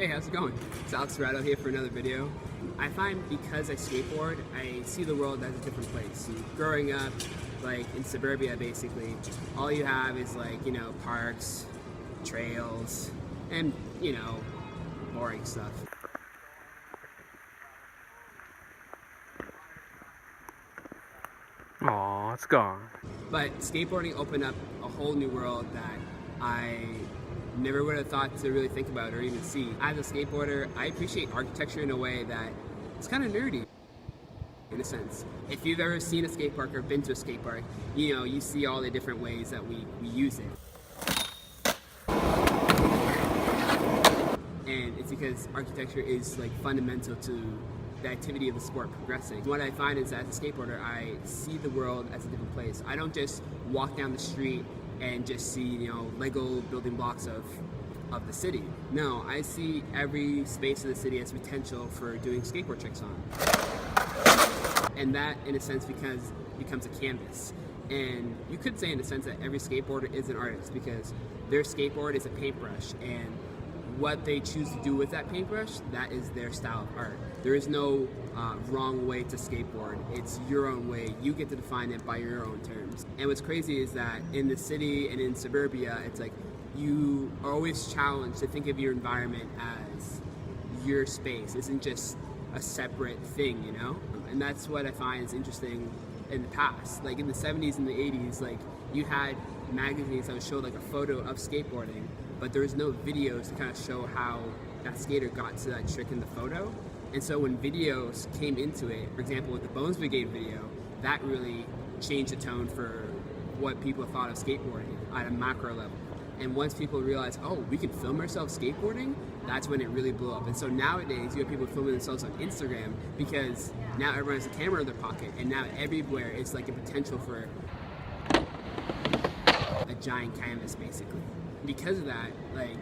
Hey, how's it going? It's Alex Serrato here for another video. I find because I skateboard, I see the world as a different place. Growing up, like in suburbia basically, all you have is like, you know, parks, trails, and, you know, boring stuff. Aw, it's gone. But skateboarding opened up a whole new world that I never would have thought to really think about or even see. As a skateboarder, I appreciate architecture in a way that it's kind of nerdy, in a sense. If you've ever seen a skate park or been to a skate park, you know, you see all the different ways that we use it. And it's because architecture is like fundamental to the activity of the sport progressing. What I find is that as a skateboarder, I see the world as a different place. I don't just walk down the street and just see, you know, Lego building blocks of the city. No, I see every space of the city as potential for doing skateboard tricks on. And that, in a sense, becomes a canvas. And you could say, in a sense, that every skateboarder is an artist because their skateboard is a paintbrush, and what they choose to do with that paintbrush, that is their style of art. There is no wrong way to skateboard. It's your own way. You get to define it by your own terms. And what's crazy is that in the city and in suburbia, it's like you are always challenged to think of your environment as your space. It isn't just a separate thing, you know? And that's what I find is interesting in the past. Like in the 70s and the 80s, like you had magazines that would show like a photo of skateboarding, but there was no videos to kind of show how that skater got to that trick in the photo. And so when videos came into it, for example with the Bones Brigade video, that really changed the tone for what people thought of skateboarding at a macro level. And once people realized, oh, we can film ourselves skateboarding, that's when it really blew up. And so nowadays you have people filming themselves on Instagram because now everyone has a camera in their pocket, and now everywhere it's like a potential for a giant canvas basically. Because of that, like,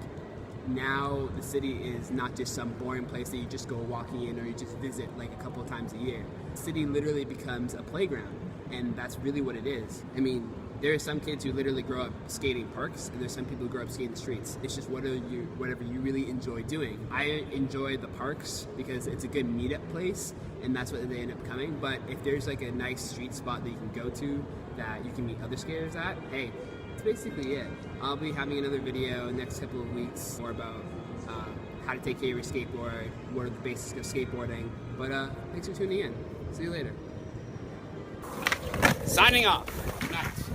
now the city is not just some boring place that you just go walking in or you just visit like a couple of times a year. The city literally becomes a playground, and that's really what it is. I mean, there are some kids who literally grow up skating parks, and there's some people who grow up skating the streets. It's just whatever you really enjoy doing. I enjoy the parks because it's a good meetup place, and that's what they end up coming. But if there's like a nice street spot that you can go to that you can meet other skaters at, hey, that's basically it. I'll be having another video next couple of weeks more about how to take care of your skateboard, what are the basics of skateboarding. But thanks for tuning in. See you later. Signing off. Nice.